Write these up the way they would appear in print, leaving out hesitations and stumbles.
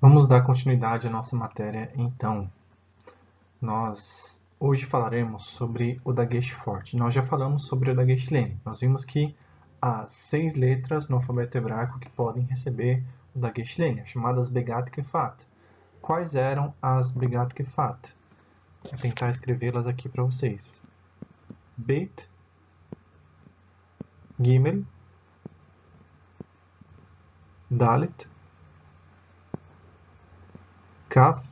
Vamos dar continuidade à nossa matéria, então. Nós hoje falaremos sobre o Dagesh forte. Nós já falamos sobre o Dagesh lene. Nós vimos que há 6 letras no alfabeto hebraico que podem receber o Dagesh lene, chamadas Begat Kefat. Quais eram as Begat Kefat? Vou tentar escrevê-las aqui para vocês. Bet, Gimel, Dalet, Kaf,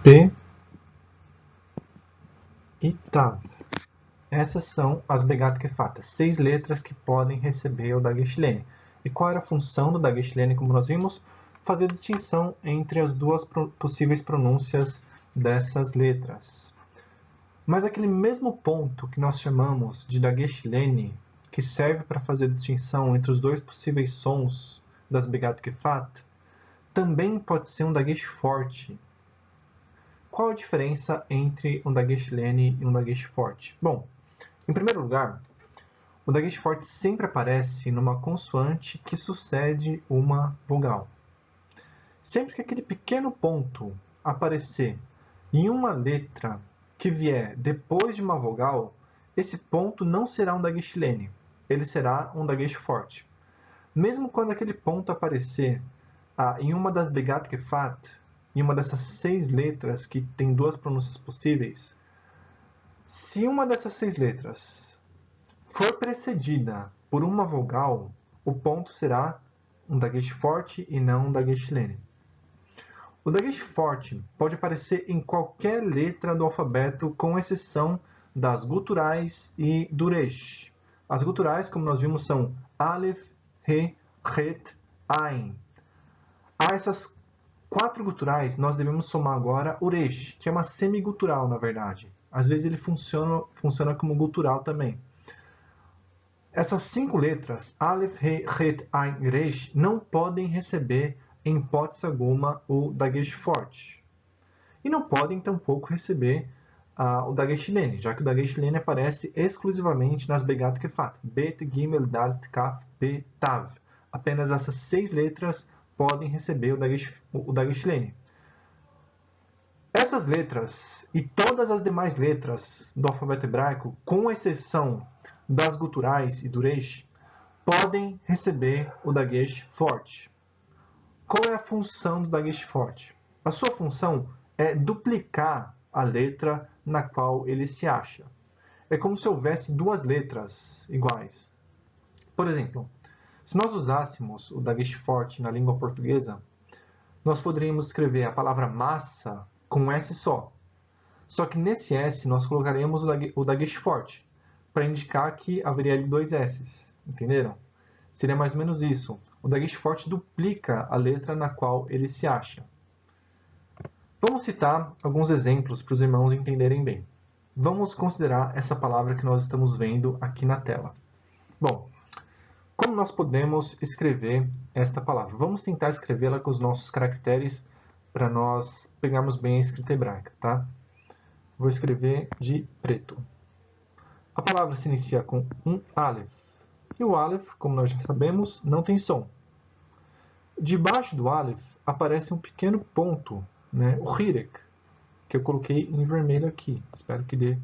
P e Tav. Essas são as Begat Kefat, 6 letras que podem receber o Dagesh lene. E qual era a função do Dagesh lene, como nós vimos? Fazer a distinção entre as duas possíveis pronúncias dessas letras. Mas aquele mesmo ponto que nós chamamos de Dagesh lene, que serve para fazer a distinção entre os dois possíveis sons das Begat Kefat, também pode ser um Dagesh forte. Qual a diferença entre um Dagesh lene e um Dagesh forte? Bom, em primeiro lugar, o Dagesh forte sempre aparece numa consoante que sucede uma vogal. Sempre que aquele pequeno ponto aparecer em uma letra que vier depois de uma vogal, esse ponto não será um Dagesh lene, ele será um Dagesh forte. Mesmo quando aquele ponto aparecer em uma das Begat Kefat, em uma dessas 6 letras que tem duas pronúncias possíveis, se uma dessas 6 letras for precedida por uma vogal, o ponto será um Dagesh forte e não um Dagesh lene. O Dagesh forte pode aparecer em qualquer letra do alfabeto, com exceção das guturais e do resh. As guturais, como nós vimos, são Aleph, He, Het, Ain. A essas 4 guturais, nós devemos somar agora o resh, que é uma semigutural, na verdade. Às vezes ele funciona como gutural também. Essas 5 letras, Aleph, He, Het, Ain e Resh, não podem receber, em hipótese alguma, o Dagesh forte. E não podem tampouco receber o Dagesh lene, já que o Dagesh lene aparece exclusivamente nas Begat Kefat. Bet, Gimel, Dalet, Kaf, Pe, Tav. Apenas essas 6 letras podem receber o Dagesh lene. Essas letras e todas as demais letras do alfabeto hebraico, com exceção das guturais e do resh, podem receber o Dagesh forte. Qual é a função do Dagesh forte? A sua função é duplicar a letra na qual ele se acha. É como se houvesse 2 letras iguais. Por exemplo, se nós usássemos o Dagesh forte na língua portuguesa, nós poderíamos escrever a palavra massa com um S só. Só que nesse S nós colocaremos o Dagesh forte, para indicar que haveria ali 2 S's. Entenderam? Seria mais ou menos isso. O Dagesh forte duplica a letra na qual ele se acha. Vamos citar alguns exemplos para os irmãos entenderem bem. Vamos considerar essa palavra que nós estamos vendo aqui na tela. Bom, como nós podemos escrever esta palavra? Vamos tentar escrevê-la com os nossos caracteres para nós pegarmos bem a escrita hebraica, tá? Vou escrever de preto. A palavra se inicia com um Aleph. E o Aleph, como nós já sabemos, não tem som. Debaixo do Aleph aparece um pequeno ponto, né? O Hirek, que eu coloquei em vermelho aqui. Espero que dê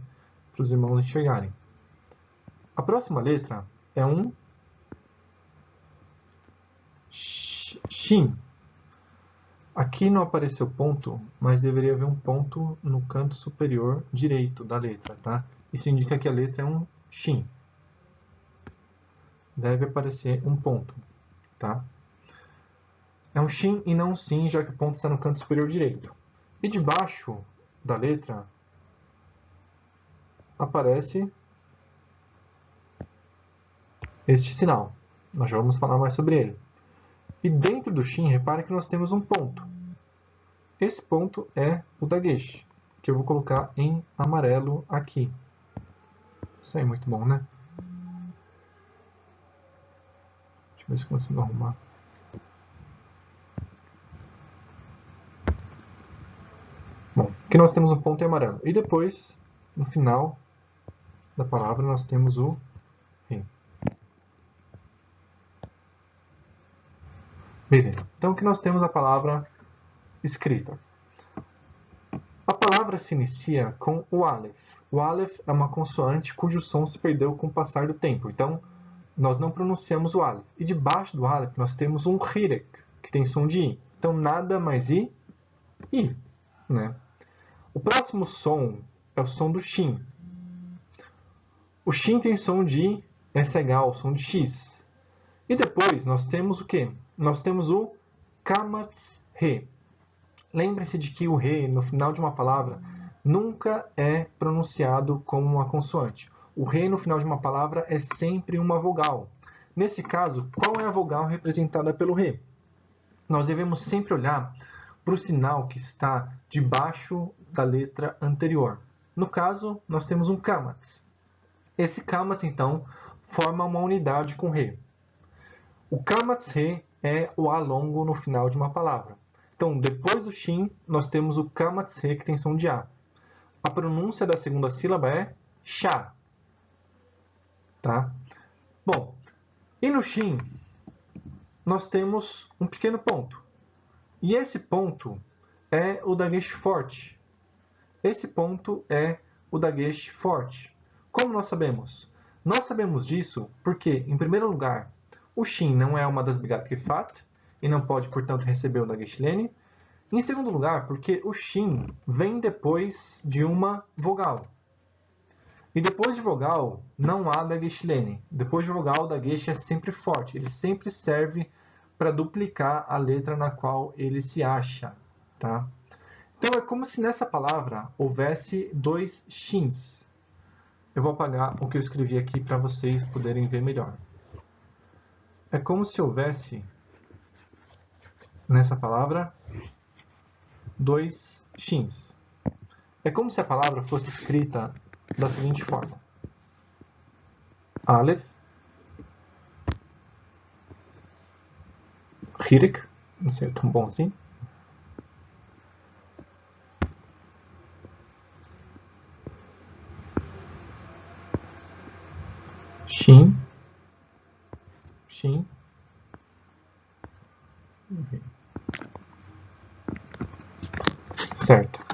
para os irmãos enxergarem. A próxima letra é um Shin. Aqui não apareceu ponto, mas deveria haver um ponto no canto superior direito da letra, tá? Isso indica que a letra é um Shin. Deve aparecer um ponto, tá? É um Shin e não um Sin, já que o ponto está no canto superior direito. E debaixo da letra aparece este sinal. Nós já vamos falar mais sobre ele. E dentro do Shin, repare que nós temos um ponto. Esse ponto é o Dagesh, que eu vou colocar em amarelo aqui. Isso aí é muito bom, né? Deixa eu ver se eu consigo arrumar. Bom, aqui nós temos um ponto em amarelo. E depois, no final da palavra, nós temos o Re. Beleza. Então, aqui nós temos a palavra escrita. A palavra se inicia com o Aleph. O Aleph é uma consoante cujo som se perdeu com o passar do tempo. Então, nós não pronunciamos o Aleph. E debaixo do Aleph nós temos um Hirek, que tem som de I. Então, nada mais I, né? O próximo som é o som do Shin. O Shin tem som de SH, o som de X. E depois nós temos o quê? Nós temos o Kamatz He. Lembre-se de que o He, no final de uma palavra, nunca é pronunciado como uma consoante. O He, no final de uma palavra, é sempre uma vogal. Nesse caso, qual é a vogal representada pelo He? Nós devemos sempre olhar para o sinal que está debaixo da letra anterior. No caso, nós temos um Kamatz. Esse Kamatz, então, forma uma unidade com He. O Kamatz He é o A longo no final de uma palavra. Então, depois do Shin, nós temos o Kamatz He, que tem som de A. A pronúncia da segunda sílaba é Sha. Tá? Bom, e no Shin, nós temos um pequeno ponto. E esse ponto é o dagesh forte. Esse ponto é o dagesh forte. Como nós sabemos? Nós sabemos disso porque, em primeiro lugar, o Shin não é uma das Begat Kefat, e não pode, portanto, receber o dagesh lene. Em segundo lugar, porque o Shin vem depois de uma vogal. E depois de vogal, não há dagesh lene. Depois de vogal, o dagesh é sempre forte. Ele sempre serve para duplicar a letra na qual ele se acha. Tá? Então, é como se nessa palavra houvesse dois shins. Eu vou apagar o que eu escrevi aqui para vocês poderem ver melhor. É como se houvesse, nessa palavra, dois shins. É como se a palavra fosse escrita da seguinte forma. Aleph, Hirek, não sei, tão bom assim. Shin, Shin, certo.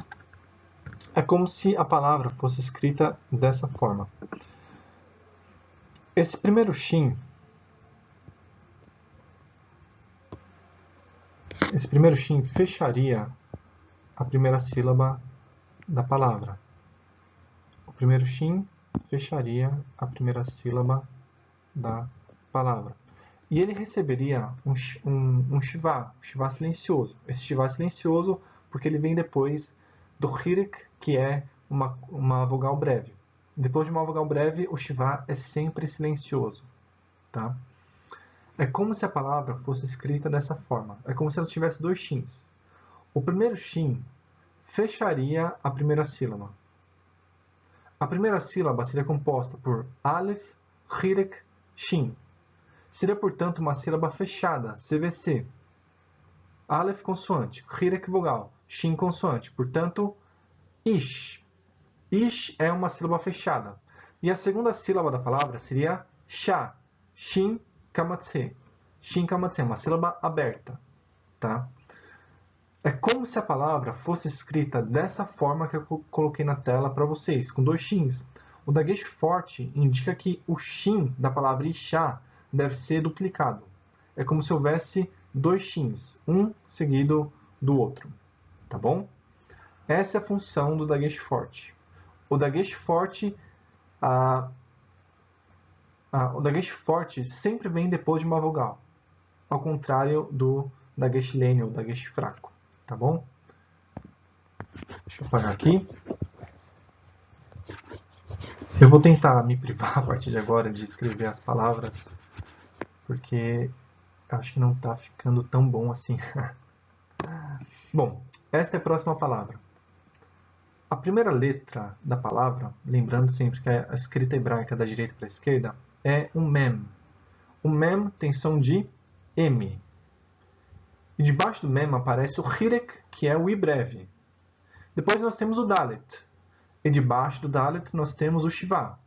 É como se a palavra fosse escrita dessa forma. Esse primeiro Shin, fecharia a primeira sílaba da palavra. O primeiro Shin fecharia a primeira sílaba da palavra. E ele receberia um Shivá silencioso. Esse Shivá silencioso porque ele vem depois do Hirek, que é uma vogal breve. Depois de uma vogal breve, o Shivá é sempre silencioso. Tá? É como se a palavra fosse escrita dessa forma. É como se ela tivesse dois Shins. O primeiro Shin fecharia a primeira sílaba. A primeira sílaba seria composta por Aleph, Hirek, Shin. Seria, portanto, uma sílaba fechada, CVC. Aleph consoante, Hirek vogal, Shin consoante. Portanto, Ish. Ish é uma sílaba fechada. E a segunda sílaba da palavra seria Sha. Shin Kamatse. Shin Kamatse, uma sílaba aberta. Tá? É como se a palavra fosse escrita dessa forma que eu coloquei na tela para vocês, com dois shins. O dagesh forte indica que o shin da palavra Isha deve ser duplicado. É como se houvesse dois shins, um seguido do outro. Tá bom? Essa é a função do dagesh forte. O dagesh forte, o dagesh forte sempre vem depois de uma vogal, ao contrário do dagesh lene, ou dagesh fraco. Tá bom? Deixa eu apagar aqui. Eu vou tentar me privar a partir de agora de escrever as palavras, porque acho que não está ficando tão bom assim. Bom, esta é a próxima palavra. A primeira letra da palavra, lembrando sempre que a escrita hebraica da direita para a esquerda, é um mem. O mem tem som de M. E debaixo do mem aparece o hirek, que é o I breve. Depois nós temos o dalet. E debaixo do dalet nós temos o shivá.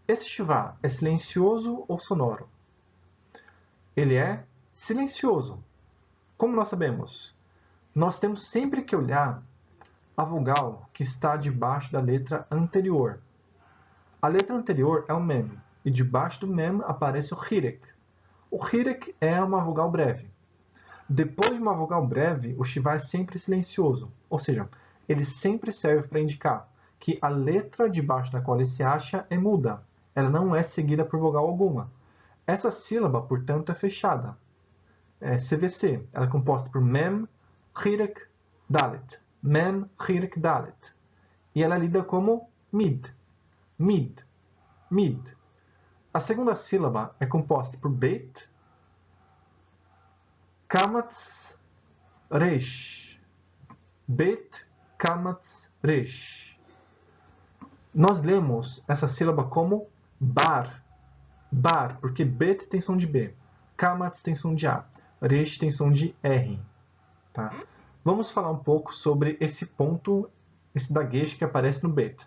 Esse shivá é silencioso ou sonoro? Ele é silencioso. Como nós sabemos? Nós temos sempre que olhar a vogal que está debaixo da letra anterior. A letra anterior é o mem, e debaixo do mem aparece o hirek. O hirek é uma vogal breve. Depois de uma vogal breve, o shivá é sempre silencioso, ou seja, ele sempre serve para indicar que a letra debaixo da qual ele se acha é muda. Ela não é seguida por vogal alguma. Essa sílaba, portanto, é fechada. É CVC. Ela é composta por mem, hirek, dalet. Mem, hirek, dalet. E ela é lida como mid. Mid. Mid. A segunda sílaba é composta por bet, kamatz, resh. Bet, kamatz, resh. Nós lemos essa sílaba como bar. Bar, porque bet tem som de B. Kamatz tem som de A. Resh tem som de R. Tá? Vamos falar um pouco sobre esse ponto, esse dagesh que aparece no bet.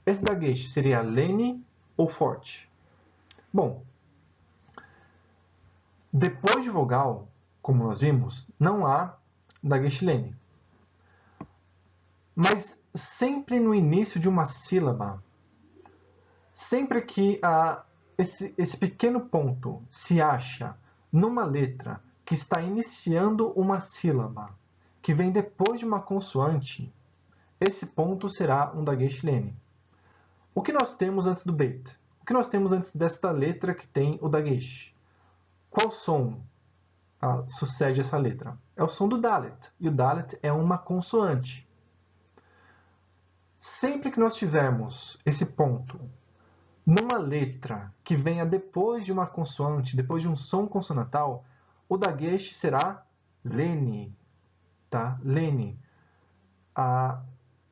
Esse dagesh seria lene ou forte? Bom, depois de vogal, como nós vimos, não há dagesh lene. Mas sempre no início de uma sílaba, sempre que esse pequeno ponto se acha numa letra que está iniciando uma sílaba, que vem depois de uma consoante, esse ponto será um dagesh lene. O que nós temos antes do bet? O que nós temos antes desta letra que tem o dagesh? Qual som sucede essa letra? É o som do dalet. E o dalet é uma consoante. Sempre que nós tivermos esse ponto numa letra que venha depois de uma consoante, depois de um som consonantal, o dagesh será lene. Tá? Lene.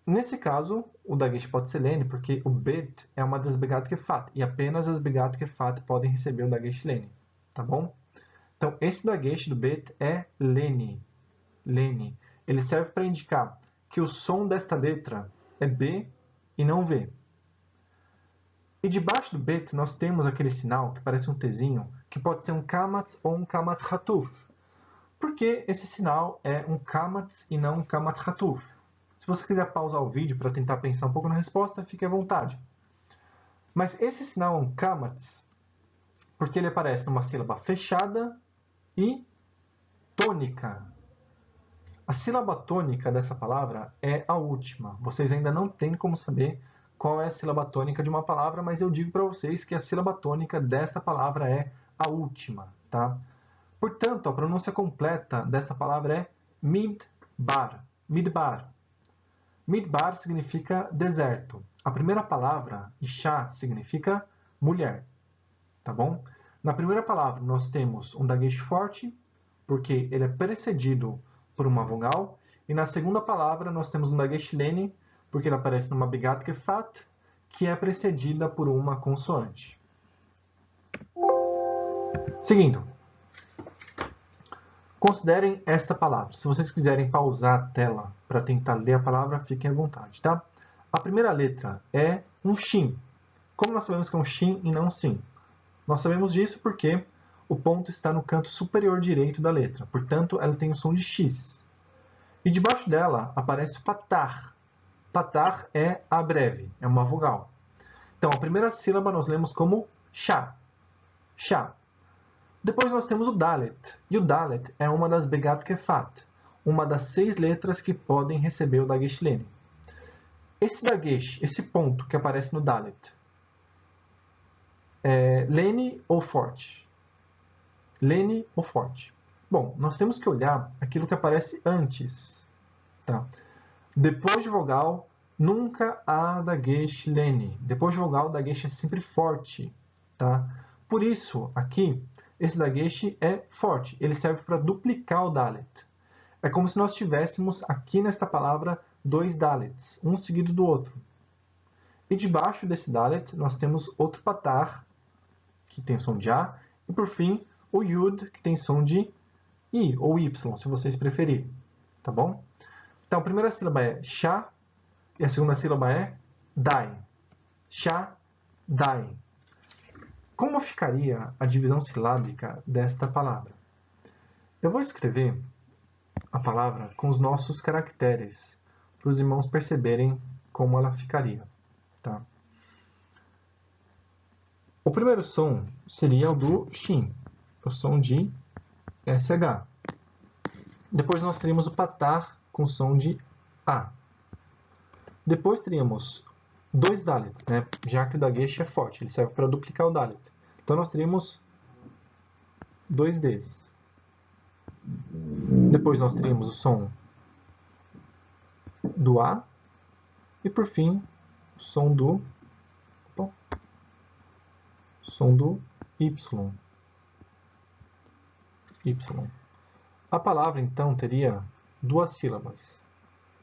Nesse caso, o dagesh pode ser lene, porque o bet é uma das begat kefat, e apenas as begat kefat podem receber o dagesh lene. Tá bom? Então, esse dagesh do bet é lene. Lene. Ele serve para indicar que o som desta letra é B e não V. E debaixo do bet nós temos aquele sinal que parece um Tzinho, que pode ser um kamatz ou um kamatz hatuf. Por que esse sinal é um kamatz e não um kamatz hatuf? Se você quiser pausar o vídeo para tentar pensar um pouco na resposta, fique à vontade. Mas esse sinal é um kamatz porque ele aparece numa sílaba fechada e tônica. A sílaba tônica dessa palavra é a última. Vocês ainda não têm como saber qual é a sílaba tônica de uma palavra, mas eu digo para vocês que a sílaba tônica desta palavra é a última. Tá? Portanto, a pronúncia completa desta palavra é midbar. Midbar. Midbar significa deserto. A primeira palavra, Isha, significa mulher. Tá bom? Na primeira palavra, nós temos um dagesh forte, porque ele é precedido por uma vogal. E na segunda palavra, nós temos um dagesh lene, porque ele aparece numa begat kefat, que é precedida por uma consoante. Seguindo. Considerem esta palavra. Se vocês quiserem pausar a tela para tentar ler a palavra, fiquem à vontade, tá? A primeira letra é um shin. Como nós sabemos que é um shin e não um sin? Nós sabemos disso porque o ponto está no canto superior direito da letra. Portanto, ela tem o som de X. E debaixo dela aparece o patar. Patar é a breve, é uma vogal. Então, a primeira sílaba nós lemos como chá. Chá. Depois nós temos o dalet. E o dalet é uma das begat kefat, uma das 6 letras que podem receber o dagesh lene. Esse dagesh, esse ponto que aparece no dalet, é lene ou forte? Lene ou forte? Bom, nós temos que olhar aquilo que aparece antes. Tá? Depois de vogal, nunca há dagesh lene. Depois de vogal, o dagesh é sempre forte. Tá? Por isso, aqui, esse dagesh é forte. Ele serve para duplicar o dalet. É como se nós tivéssemos aqui nesta palavra 2 dalets, um seguido do outro. E debaixo desse dalet, nós temos outro patar, que tem som de A, e por fim, o yud, que tem som de I, ou Y, se vocês preferirem. Tá bom? Então, a primeira sílaba é chá, e a segunda sílaba é dai. Chá, dai. Como ficaria a divisão silábica desta palavra? Eu vou escrever a palavra com os nossos caracteres, para os irmãos perceberem como ela ficaria. Tá? O primeiro som seria o do shin, o som de SH. Depois nós teríamos o patar com som de A. Depois teríamos dois Dalits, né? Já que o Dagesh é forte, ele serve para duplicar o Dalit. Então nós teríamos dois Ds. Depois nós teríamos o som do A. E por fim, o som do Y. Y. A palavra então teria duas sílabas.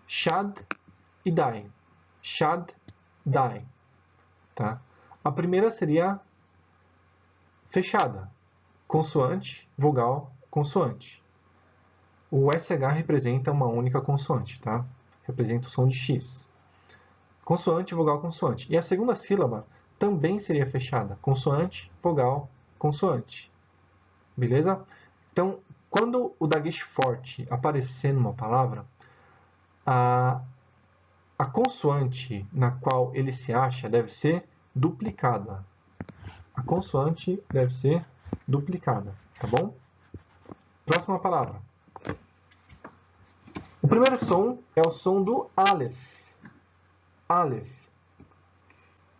Shad e Dai. Shad, Dai. Tá? A primeira seria fechada. Consoante, vogal, consoante. O SH representa uma única consoante, tá? Representa o som de X. Consoante, vogal, consoante. E a segunda sílaba também seria fechada. Consoante, vogal, consoante. Beleza? Então, quando o Dagesh forte aparecer numa palavra, a consoante na qual ele se acha deve ser duplicada. A consoante deve ser duplicada, tá bom? Próxima palavra. O primeiro som é o som do Aleph. Aleph.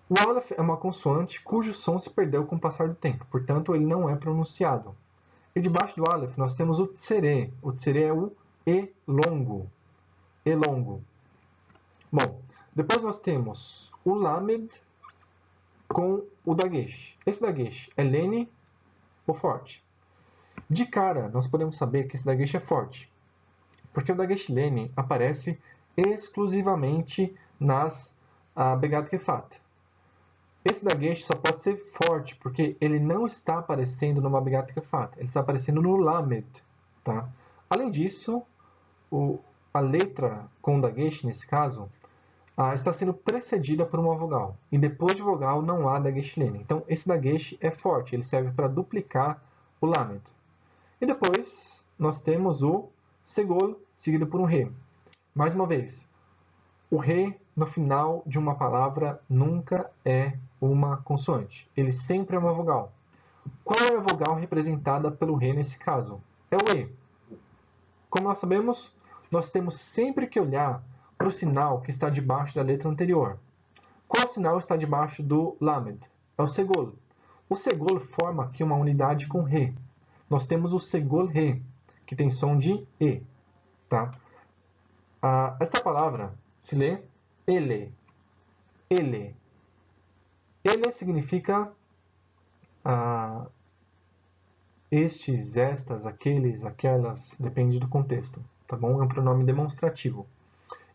O Aleph é uma consoante cujo som se perdeu com o passar do tempo, portanto ele não é pronunciado. E debaixo do Aleph nós temos o Tsere. O Tsere é o E longo. E longo. Bom, depois nós temos o Lamed com o Dagesh. Esse Dagesh é Lene ou forte? De cara, nós podemos saber que esse Dagesh é forte, porque o Dagesh Lene aparece exclusivamente nas Begat Kefat. Esse Dagesh só pode ser forte porque ele não está aparecendo numa Begat Kefat, ele está aparecendo no Lamed. Tá? Além disso, a letra com o Dagesh, nesse caso, está sendo precedida por uma vogal. E depois de vogal não há Dagesh Lene. Então, esse Dagesh é forte, ele serve para duplicar o Lamed. E depois, nós temos o Segol, seguido por um Re. Mais uma vez, o Re no final de uma palavra nunca é uma consoante. Ele sempre é uma vogal. Qual é a vogal representada pelo Re nesse caso? É o E. Como nós sabemos, nós temos sempre que olhar para o sinal que está debaixo da letra anterior. Qual sinal está debaixo do Lamed? É o Segol. O Segol forma aqui uma unidade com Re. Nós temos o Segol Re, que tem som de E. Tá? Esta palavra se lê ele. Ele. Ele significa estes, estas, aqueles, aquelas, depende do contexto. Tá bom? É um pronome demonstrativo.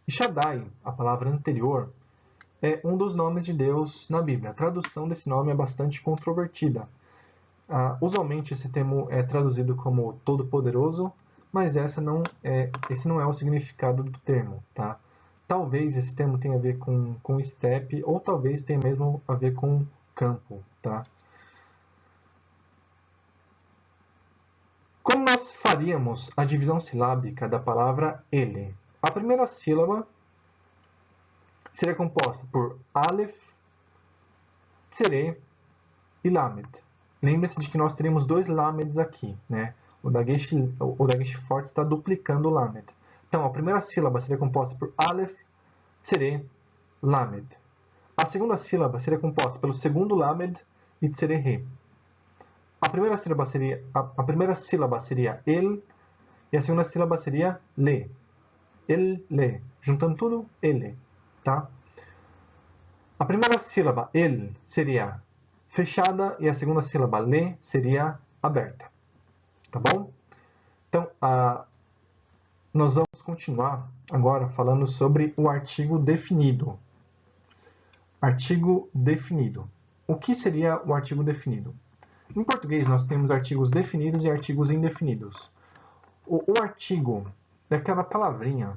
E Shaddai, a palavra anterior, é um dos nomes de Deus na Bíblia. A tradução desse nome é bastante controvertida. Usualmente esse termo é traduzido como Todo-Poderoso, mas esse não é o significado do termo. Tá? Talvez esse termo tenha a ver com estepe, ou talvez tenha mesmo a ver com campo. Tá? Como nós faríamos a divisão silábica da palavra ele? A primeira sílaba seria composta por Aleph, Tsere e Lamed. Lembre-se de que nós teremos dois Lameds aqui. Né? O Dagesh forte está duplicando o Lamed. Então, a primeira sílaba seria composta por Aleph, Tsere, Lamed. A segunda sílaba seria composta pelo segundo Lamed e Tsere Re. A primeira sílaba seria El e a segunda sílaba seria Le. El, Le. Juntando tudo, ele. Tá? A primeira sílaba, El, seria fechada e a segunda sílaba, Le, seria aberta. Tá bom? Então, nós vamos continuar agora falando sobre o artigo definido. Artigo definido. O que seria o artigo definido? Em português, nós temos artigos definidos e artigos indefinidos. O artigo é aquela palavrinha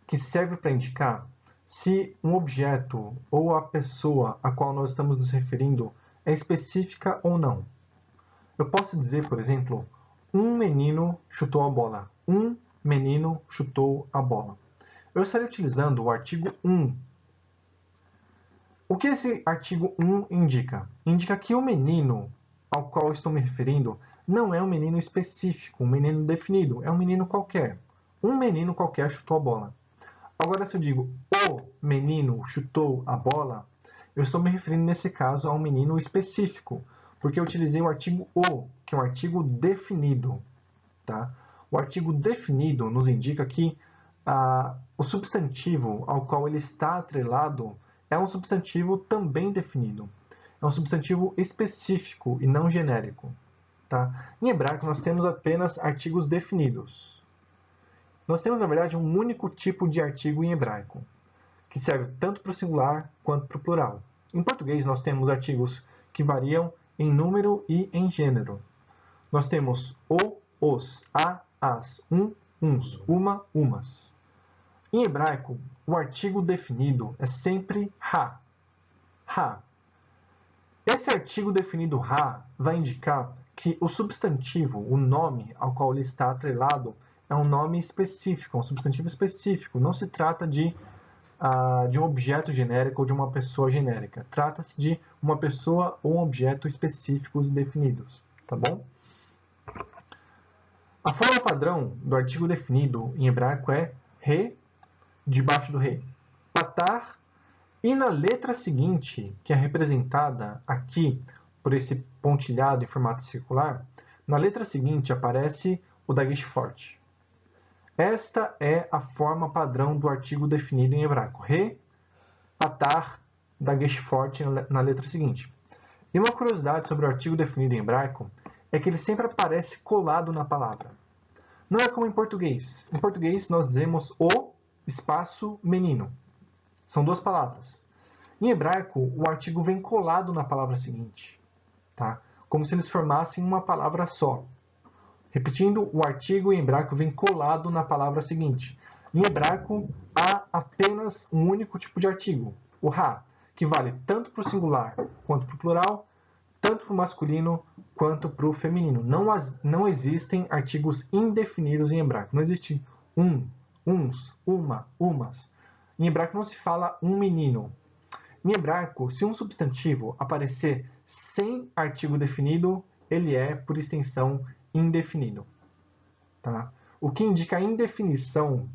que serve para indicar se um objeto ou a pessoa a qual nós estamos nos referindo é específica ou não. Eu posso dizer, por exemplo, um menino chutou a bola. Um menino chutou a bola. Eu estaria utilizando o artigo um. O que esse artigo 1 indica? Indica que o menino ao qual estou me referindo não é um menino específico, um menino definido, é um menino qualquer. Um menino qualquer chutou a bola. Agora, se eu digo o menino chutou a bola, eu estou me referindo nesse caso a um menino específico, porque eu utilizei o artigo o, que é um artigo definido. Tá? O artigo definido nos indica que o substantivo ao qual ele está atrelado é um substantivo também definido. É um substantivo específico e não genérico. Tá? Em hebraico, nós temos apenas artigos definidos. Nós temos, na verdade, um único tipo de artigo em hebraico, que serve tanto para o singular quanto para o plural. Em português, nós temos artigos que variam em número e em gênero. Nós temos o, os, a, as, uns, uma, umas. Em hebraico, o artigo definido é sempre ha. Ha. Esse artigo definido ha vai indicar que o substantivo, o nome ao qual ele está atrelado, é um nome específico, um substantivo específico. Não se trata de um objeto genérico ou de uma pessoa genérica. Trata-se de uma pessoa ou um objeto específicos e definidos. Tá bom? A forma padrão do artigo definido em hebraico é re, debaixo do re, patar, e na letra seguinte, que é representada aqui por esse pontilhado em formato circular, na letra seguinte aparece o dagesh forte. Esta é a forma padrão do artigo definido em hebraico. Re, patar, dagesh forte na letra seguinte. E uma curiosidade sobre o artigo definido em hebraico é que ele sempre aparece colado na palavra. Não é como em português. Em português, nós dizemos o espaço menino. São duas palavras. Em hebraico, o artigo vem colado na palavra seguinte, tá? Como se eles formassem uma palavra só. Repetindo, o artigo em hebraico vem colado na palavra seguinte. Em hebraico, há apenas um único tipo de artigo, o ha, que vale tanto para o singular quanto para o plural, tanto para o masculino quanto para o feminino. Não existem artigos indefinidos em hebraico. Não existe uns, uma, umas. Em hebraico não se fala um menino. Em hebraico, se um substantivo aparecer sem artigo definido, ele é, por extensão, indefinido. Tá? O que indica a indefinição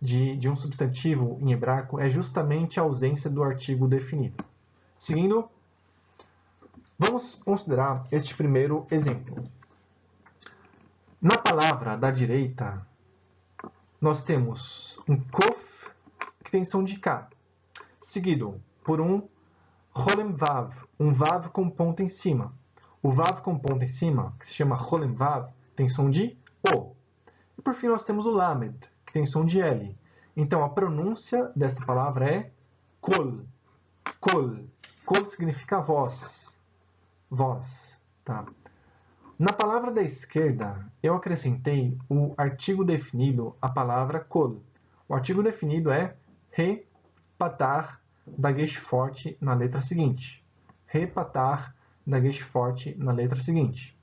de um substantivo em hebraico é justamente a ausência do artigo definido. Seguindo, vamos considerar este primeiro exemplo. Na palavra da direita, nós temos um kof, que tem som de K, seguido por um Cholem Vav, um Vav com ponto em cima. O Vav com ponto em cima, que se chama Cholem Vav, tem som de O. E por fim nós temos o Lamed, que tem som de L. Então a pronúncia desta palavra é Kol. Kol. Kol significa voz. Voz. Tá? Na palavra da esquerda, eu acrescentei o artigo definido à palavra Kol. O artigo definido é Re, patar, dagesh forte na letra seguinte. Re, patar, dagesh forte na letra seguinte.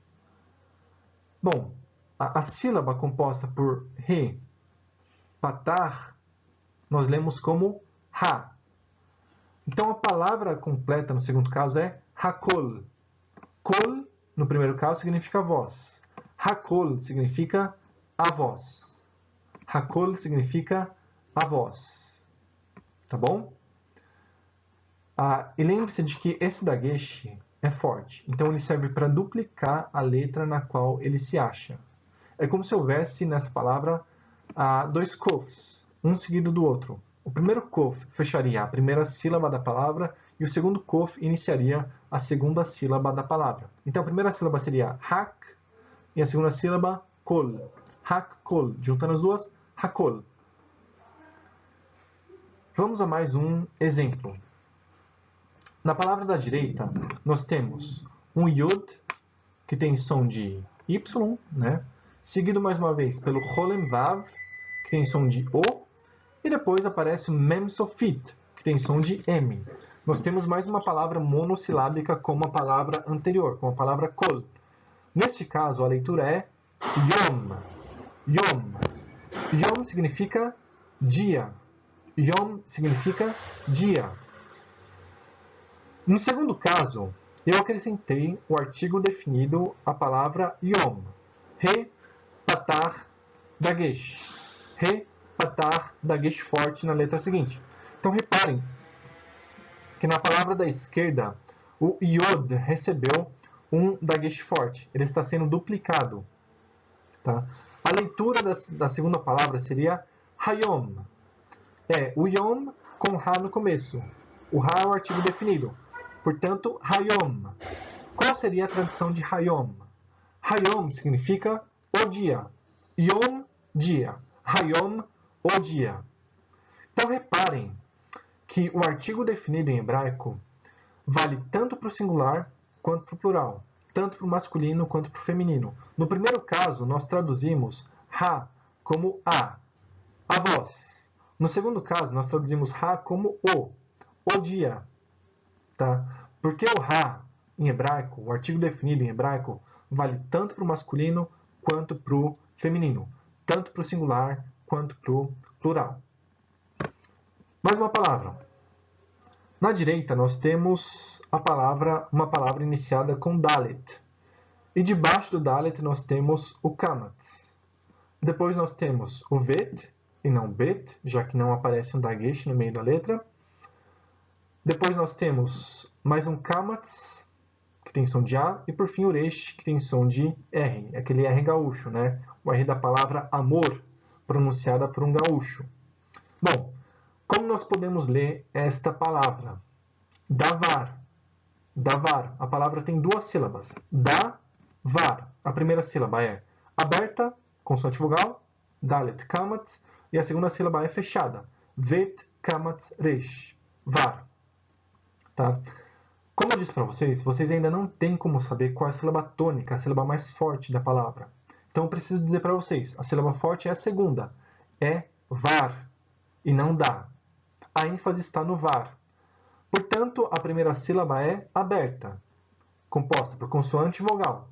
Bom, a sílaba composta por re, patar, nós lemos como ha. Então a palavra completa no segundo caso é hakol. Kol, no primeiro caso, significa voz. Hakol significa a voz. Hakol significa a voz. Tá bom? E lembre-se de que esse dagesh é forte. Então ele serve para duplicar a letra na qual ele se acha. É como se houvesse nessa palavra dois kofs, um seguido do outro. O primeiro kof fecharia a primeira sílaba da palavra e o segundo kof iniciaria a segunda sílaba da palavra. Então a primeira sílaba seria hak e a segunda sílaba kol. Hak, kol. Juntando as duas, hakol. Vamos a mais um exemplo. Na palavra da direita, nós temos um yod, que tem som de Y, né? Seguido mais uma vez pelo Cholem Vav, que tem som de O, e depois aparece o Mem Sofit, que tem som de M. Nós temos mais uma palavra monossilábica como a palavra anterior, como a palavra Kol. Neste caso, a leitura é Yom. Yom. Yom significa dia. Yom significa dia. No segundo caso, eu acrescentei o artigo definido à palavra Yom. He, patar, dagesh. He, patar, dagesh forte na letra seguinte. Então, reparem que na palavra da esquerda, o Yod recebeu um dagesh forte. Ele está sendo duplicado. Tá? A leitura da segunda palavra seria Hayom. É o Yom com Ha no começo. O Ha é o artigo definido. Portanto, Hayom. Qual seria a tradução de Hayom? Hayom significa o dia. Yom, dia. Hayom, o dia. Então, reparem que o artigo definido em hebraico vale tanto para o singular quanto para o plural. Tanto para o masculino quanto para o feminino. No primeiro caso, nós traduzimos Ha como a voz. No segundo caso, nós traduzimos Ha como o dia. Tá? Porque o Ha, em hebraico, o artigo definido em hebraico, vale tanto para o masculino quanto para o feminino. Tanto para o singular quanto para o plural. Mais uma palavra. Na direita, nós temos uma palavra iniciada com Dalet. E debaixo do Dalet, nós temos o Kamatz. Depois nós temos o Vet, e não Bet, já que não aparece um dagesh no meio da letra. Depois nós temos mais um Kamatz, que tem som de A, e por fim o Resh, que tem som de R, aquele R gaúcho, né? O R da palavra amor, pronunciada por um gaúcho. Bom, como nós podemos ler esta palavra? Davar. Davar. A palavra tem duas sílabas. Davar. A primeira sílaba é aberta, consoante vogal, Dalet, Kamatz, e a segunda sílaba é fechada, Vet, Kamatz, Resh. Var. Tá? Como eu disse para vocês, vocês ainda não têm como saber qual é a sílaba tônica, a sílaba mais forte da palavra. Então eu preciso dizer para vocês, a sílaba forte é a segunda, é var, e não dá. A ênfase está no var. Portanto, a primeira sílaba é aberta, composta por consoante e vogal.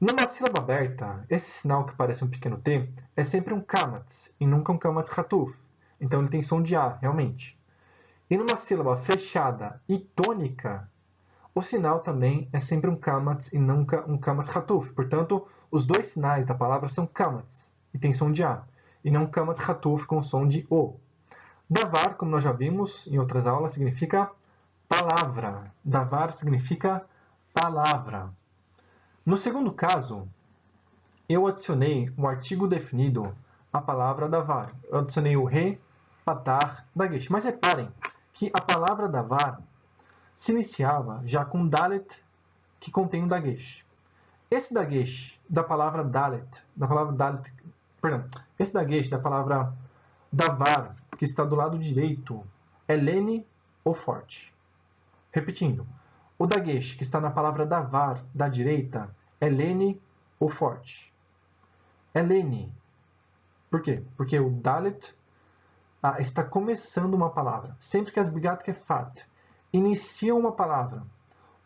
Numa sílaba aberta, esse sinal que parece um pequeno T é sempre um kamatz, e nunca um kamatz hatuf. Então ele tem som de A, realmente. E numa sílaba fechada e tônica, o sinal também é sempre um kamatz e nunca um kamatz hatuf. Portanto, os dois sinais da palavra são kamatz e tem som de A, e não kamatz hatuf com som de O. Davar, como nós já vimos em outras aulas, significa palavra. Davar significa palavra. No segundo caso, eu adicionei um artigo definido à palavra davar. Eu adicionei o re, patar, dagesh. Mas reparem que a palavra davar se iniciava já com dalet, que contém um dagesh. Esse dagesh da palavra dalet, esse dagesh da palavra davar, que está do lado direito, é lene ou forte. Repetindo, o dagesh que está na palavra davar da direita é lene ou forte. É lene. Por quê? Porque o dalet está começando uma palavra. Sempre que as begat kefat iniciam uma palavra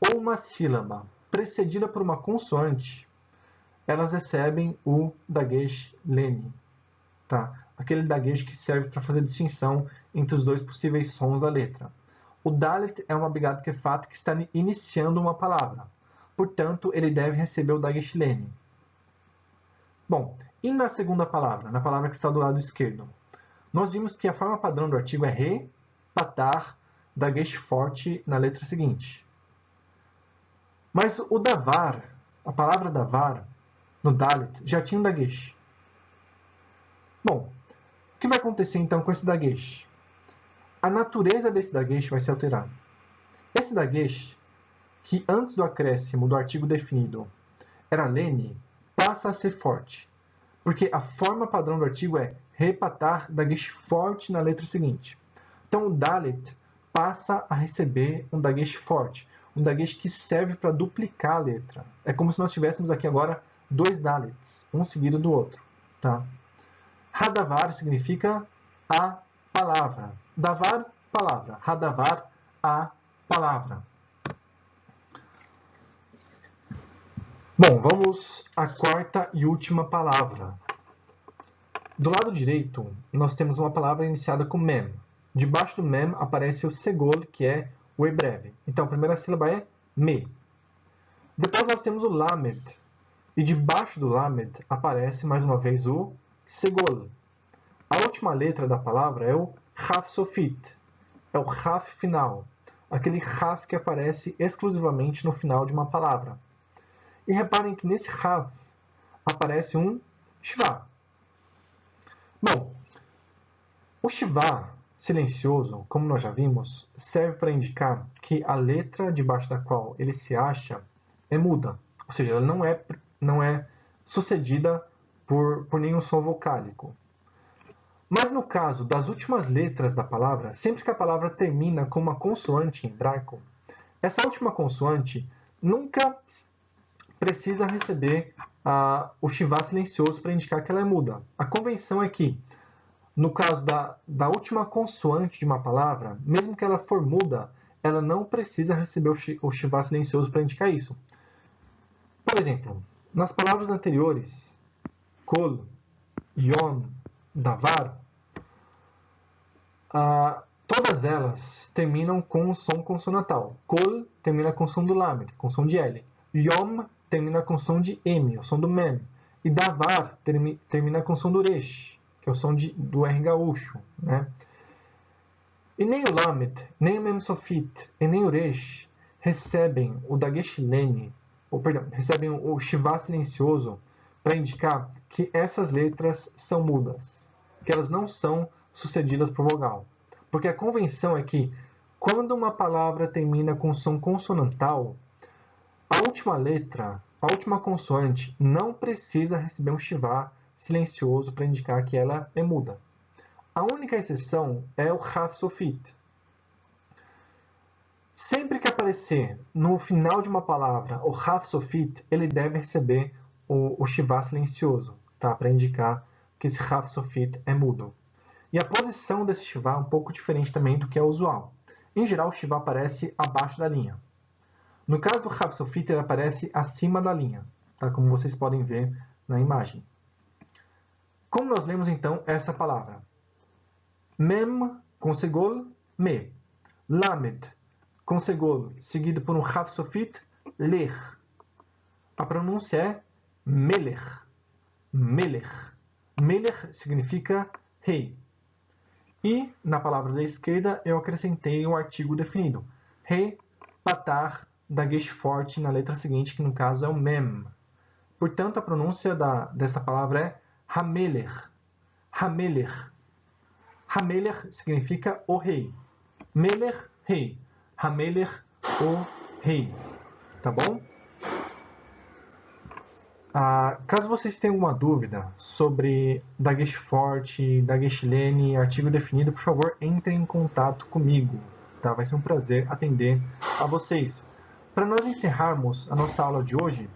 ou uma sílaba precedida por uma consoante, elas recebem o dagesh lene. Tá? Aquele dagesh que serve para fazer distinção entre os dois possíveis sons da letra. O dalet é uma begat kefat que está iniciando uma palavra. Portanto, ele deve receber o dagesh lene. Bom, e na segunda palavra, na palavra que está do lado esquerdo? Nós vimos que a forma padrão do artigo é re, patar, dagesh forte na letra seguinte. Mas o davar, a palavra davar, no dalet, já tinha um dagesh. Bom, o que vai acontecer então com esse dagesh? A natureza desse dagesh vai se alterar. Esse dagesh, que antes do acréscimo do artigo definido era lene, passa a ser forte. Porque a forma padrão do artigo é repatar dagesh forte na letra seguinte. Então o dalet passa a receber um dagesh forte. Um dagesh que serve para duplicar a letra. É como se nós tivéssemos aqui agora dois dalets, um seguido do outro. Tá? Hadavar significa a palavra. Davar, palavra. Hadavar, a palavra. Bom, vamos à quarta e última palavra. Do lado direito, nós temos uma palavra iniciada com mem. Debaixo do mem aparece o segol, que é o E breve. Então, a primeira sílaba é me. Depois nós temos o lamed. E debaixo do lamed aparece mais uma vez o segol. A última letra da palavra é o haf sofit. É o haf final. Aquele haf que aparece exclusivamente no final de uma palavra. E reparem que nesse haf aparece um shva. Bom, o shva silencioso, como nós já vimos, serve para indicar que a letra debaixo da qual ele se acha é muda. Ou seja, ela não é sucedida por nenhum som vocálico. Mas no caso das últimas letras da palavra, sempre que a palavra termina com uma consoante em hebraico, essa última consoante nunca precisa receber o shivá silencioso para indicar que ela é muda. A convenção é que, no caso da última consoante de uma palavra, mesmo que ela for muda, ela não precisa receber o shivá silencioso para indicar isso. Por exemplo, nas palavras anteriores, kol, yom, davar, todas elas terminam com um som consonantal. Kol termina com o som do lamed, com o som de L. Yom termina com o som de M, o som do mem. E davar termina com o som do resh, que é o som do R gaúcho. Né? E nem o lamed, nem o mem sofit e nem o resh recebem o dagesh lene, recebem o shivá silencioso para indicar que essas letras são mudas, que elas não são sucedidas por vogal. Porque a convenção é que, quando uma palavra termina com som consonantal, a última letra, a última consoante, não precisa receber um shivá silencioso para indicar que ela é muda. A única exceção é o haf sofit. Sempre que aparecer no final de uma palavra o haf sofit, ele deve receber o shivá silencioso, tá? Para indicar que esse haf sofit é mudo. E a posição desse shivá é um pouco diferente também do que é usual. Em geral, o shivá aparece abaixo da linha. No caso do haf sofit, ele aparece acima da linha, tá? Como vocês podem ver na imagem. Como nós lemos então essa palavra? Mem com segol, me. Lamed com segol, seguido por um haf sofit, ler. A pronúncia é melech. Melech. Melech significa rei. E na palavra da esquerda eu acrescentei um artigo definido. Rei, patar, dagesh forte na letra seguinte, que no caso é o mem. Portanto, a pronúncia desta palavra é hamelech. Hamelech. Hamelech significa o rei. Melech, rei. Hamelech, o rei. Tá bom? Caso vocês tenham alguma dúvida sobre dagesh forte, dagesh lene, artigo definido, por favor, entrem em contato comigo. Tá? Vai ser um prazer atender a vocês. Para nós encerrarmos a nossa aula de hoje,